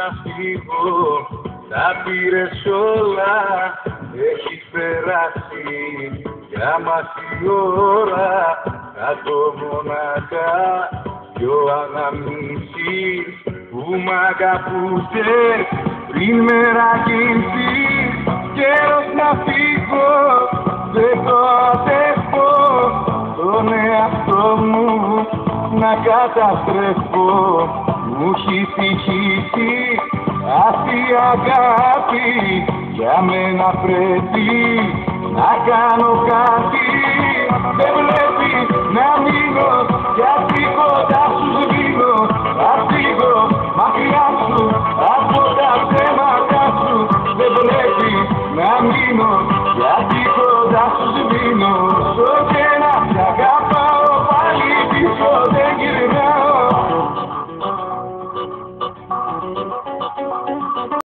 να φύγω, τα πήρες όλα, έχει περάσει για μας η ώρα. Κάτω μονάχα δυο αναμνήσεις που μ' αγαπούσες πριν με ραγγίσεις. Καιρός να φύγω, δεν το αντέχω, τον εαυτό μου να καταστρέφω. Μου έχει τυχήσει αυτή η αγάπη, για μένα πρέπει να κάνω κάτι. Δεν βλέπω